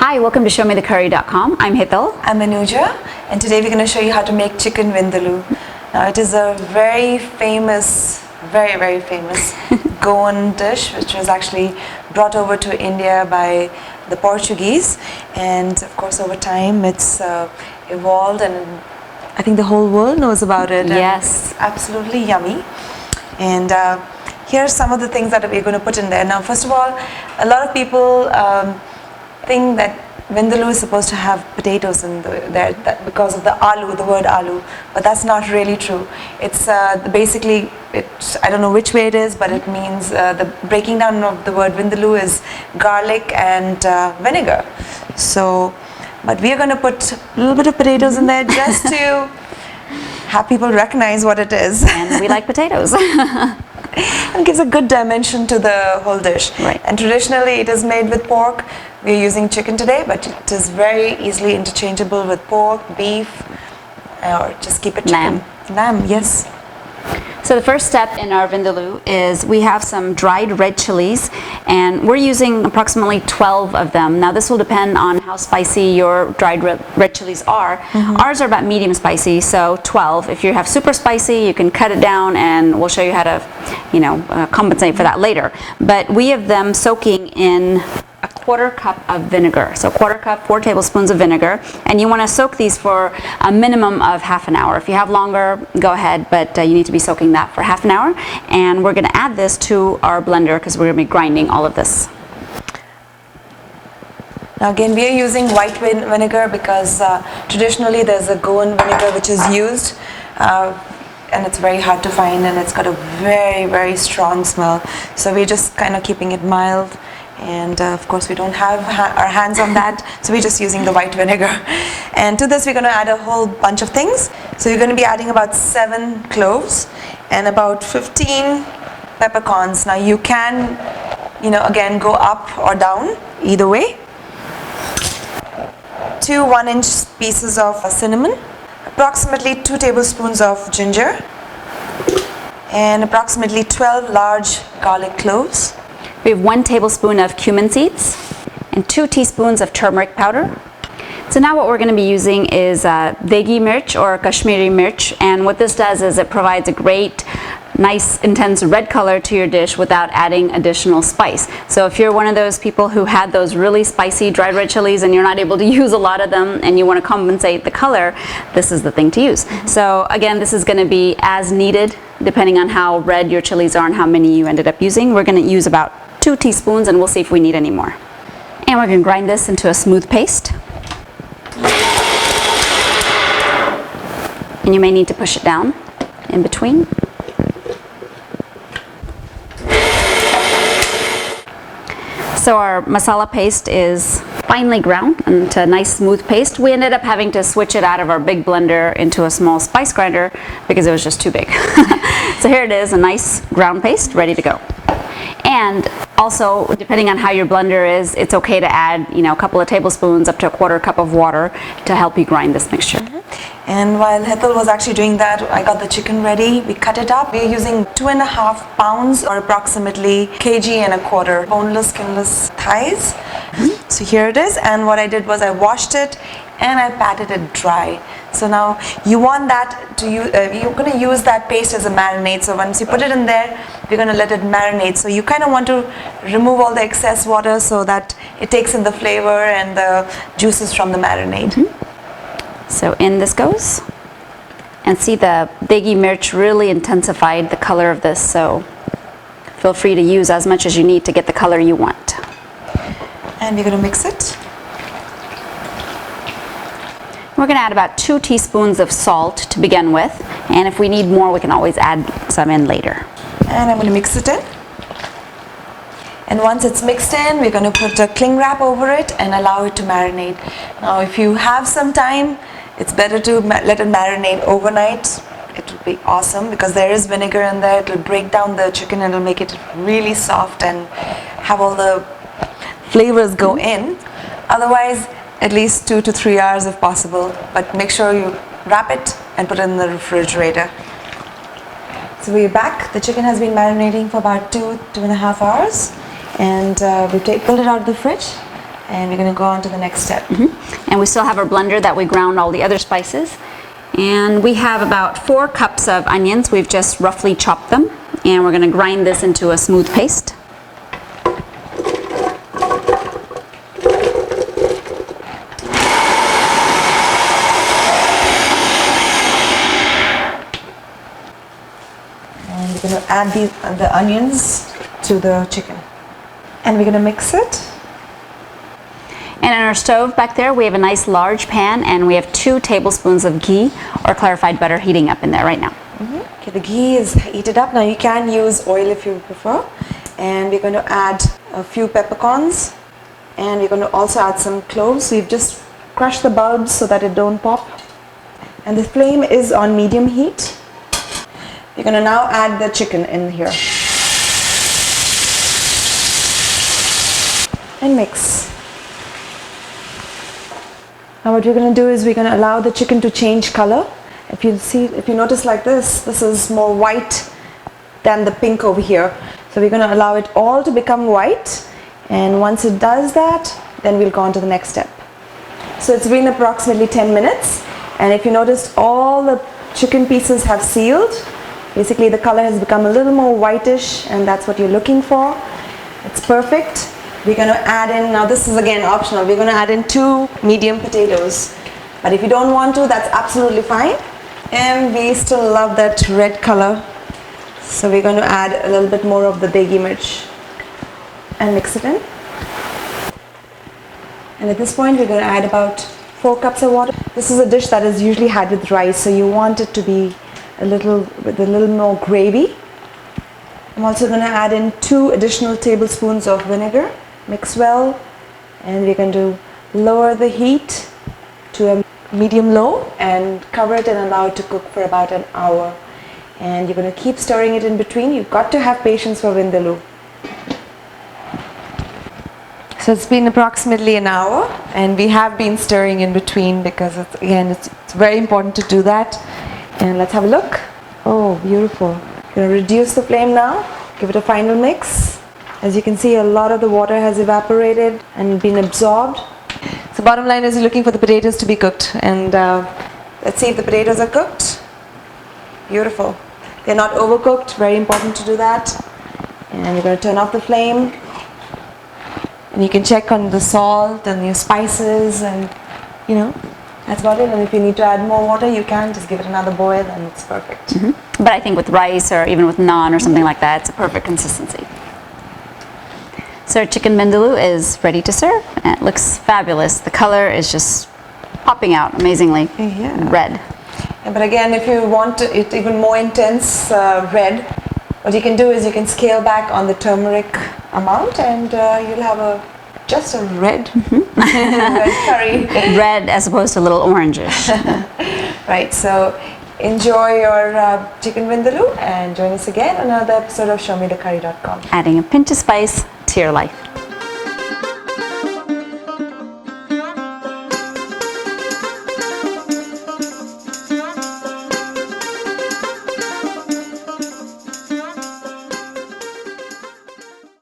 Hi, welcome to ShowMeTheCurry.com. I'm Hital. I'm Anuja, and today we're going to show you how to make chicken vindaloo. Now it is a very famous Goan dish, which was actually brought over to India by the Portuguese, and of course over time it's evolved, and I think the whole world knows about it. Yes. It's absolutely yummy. And here are some of the things that we're going to put in there. Now, first of all, a lot of people think that vindaloo is supposed to have potatoes in there because of the word aloo, but that's not really true. It's basically, I don't know which way it is, but it means the breaking down of the word vindaloo is garlic and vinegar. So, but we are going to put a little bit of potatoes in there just to have people recognize what it is. And we like potatoes. And gives a good dimension to the whole dish. Right. And traditionally it is made with pork. We're using chicken today, but it is very easily interchangeable with pork, beef, or just keep it chicken. Lamb, yes. So the first step in our vindaloo is we have some dried red chilies, and we're using approximately 12 of them. Now this will depend on how spicy your dried red chilies are. Ours are about medium spicy, so 12. If you have super spicy, you can cut it down, and we'll show you how to, compensate for that later. But we have them soaking in a quarter cup of vinegar. So quarter cup, 4 tablespoons of vinegar, and you want to soak these for a minimum of half an hour. If you have longer, go ahead, but you need to be soaking that for half an hour. And we're going to add this to our blender because we're going to be grinding all of this. Now again, we are using white vinegar because traditionally there's a Goan vinegar which is used, and it's very hard to find, and it's got a very strong smell. So we're just kind of keeping it mild. And of course we don't have our hands on that, so we're just using the white vinegar. And to this we're going to add a whole bunch of things. So you're going to be adding about 7 cloves and about 15 peppercorns. Now you can, again go up or down, either way. 2 1-inch pieces of cinnamon, approximately 2 tablespoons of ginger, and approximately 12 large garlic cloves. We have 1 tablespoon of cumin seeds and 2 teaspoons of turmeric powder. So now what we're going to be using is Deghi Mirch or Kashmiri Mirch, and what this does is it provides a great, nice, intense red color to your dish without adding additional spice. So if you're one of those people who had those really spicy dried red chilies and you're not able to use a lot of them and you want to compensate the color, this is the thing to use. So again, this is going to be as needed depending on how red your chilies are and how many you ended up using. We're going to use about 2 teaspoons, and we'll see if we need any more. And we're going to grind this into a smooth paste. And you may need to push it down in between. So our masala paste is finely ground into a nice smooth paste. We ended up having to switch it out of our big blender into a small spice grinder because it was just too big. So here it is, a nice ground paste ready to go. And also, depending on how your blender is, it's okay to add, a couple of tablespoons up to a quarter cup of water to help you grind this mixture. And while Hital was actually doing that, I got the chicken ready. We cut it up. We're using 2.5 pounds or approximately kg-and-a-quarter boneless, skinless thighs. So here it is. And what I did was I washed it and I patted it dry. So now you want that to use, you're going to use that paste as a marinade. So once you put it in there, we're going to let it marinate. So you kind of want to remove all the excess water so that it takes in the flavor and the juices from the marinade. So in this goes. And see, the Deghi Mirch really intensified the color of this, so feel free to use as much as you need to get the color you want. And we're going to mix it. We're going to add about 2 teaspoons of salt to begin with, and if we need more, we can always add some in later. And I'm going to mix it in. And once it's mixed in, we're going to put a cling wrap over it and allow it to marinate. Now, if you have some time, it's better to let it marinate overnight. It will be awesome because there is vinegar in there. It will break down the chicken and it will make it really soft and have all the flavors go in. Otherwise, at least 2 to 3 hours if possible, but make sure you wrap it and put it in the refrigerator. So we're back. The chicken has been marinating for about 2.5 hours, and we pulled it out of the fridge. And we're going to go on to the next step. And we still have our blender that we ground all the other spices. And we have about 4 cups of onions. We've just roughly chopped them. And we're going to grind this into a smooth paste. And we're going to add the onions to the chicken. And we're going to mix it. And in our stove back there, we have a nice large pan, and we have 2 tablespoons of ghee or clarified butter heating up in there right now. Okay, the ghee is heated up. Now you can use oil if you prefer. And we're going to add a few peppercorns. And we're going to also add some cloves. We've just crushed the bulbs so that it don't pop. And the flame is on medium heat. We're going to now add the chicken in here. And mix. Now what we're going to do is we're going to allow the chicken to change color. If you notice like this is more white than the pink over here. So we're going to allow it all to become white, and once it does that, then we'll go on to the next step. So it's been approximately 10 minutes, and if you noticed, all the chicken pieces have sealed. Basically the color has become a little more whitish, and that's what you're looking for. It's perfect. We're going to add in, now this is again optional, we're going to add in 2 medium potatoes. But if you don't want to, that's absolutely fine. And we still love that red color. So we're going to add a little bit more of the Deghi Mirch and mix it in. And at this point, we're going to add about 4 cups of water. This is a dish that is usually had with rice, so you want it to be with a little more gravy. I'm also going to add in 2 additional tablespoons of vinegar. Mix well, and we're going to lower the heat to a medium low and cover it and allow it to cook for about an hour. And you're going to keep stirring it in between. You've got to have patience for Vindaloo. So it's been approximately an hour, and we have been stirring in between because it's very important to do that. And let's have a look. Oh, beautiful. I'm going to reduce the flame now, give it a final mix. As you can see, a lot of the water has evaporated and been absorbed. So bottom line is you're looking for the potatoes to be cooked, and let's see if the potatoes are cooked. Beautiful. They're not overcooked, very important to do that. And you're going to turn off the flame, and you can check on the salt and your spices, and that's about it. And if you need to add more water, you can just give it another boil, and it's perfect. But I think with rice or even with naan or something like that, it's a perfect consistency. So our chicken vindaloo is ready to serve, and it looks fabulous. The color is just popping out amazingly red. Yeah, but again, if you want it even more intense red, what you can do is you can scale back on the turmeric amount, and you'll have just a red, red curry. Red as opposed to a little orangish. Right, so enjoy your chicken vindaloo, and join us again on another episode of ShowMeTheCurry.com. Adding a pinch of spice to your life.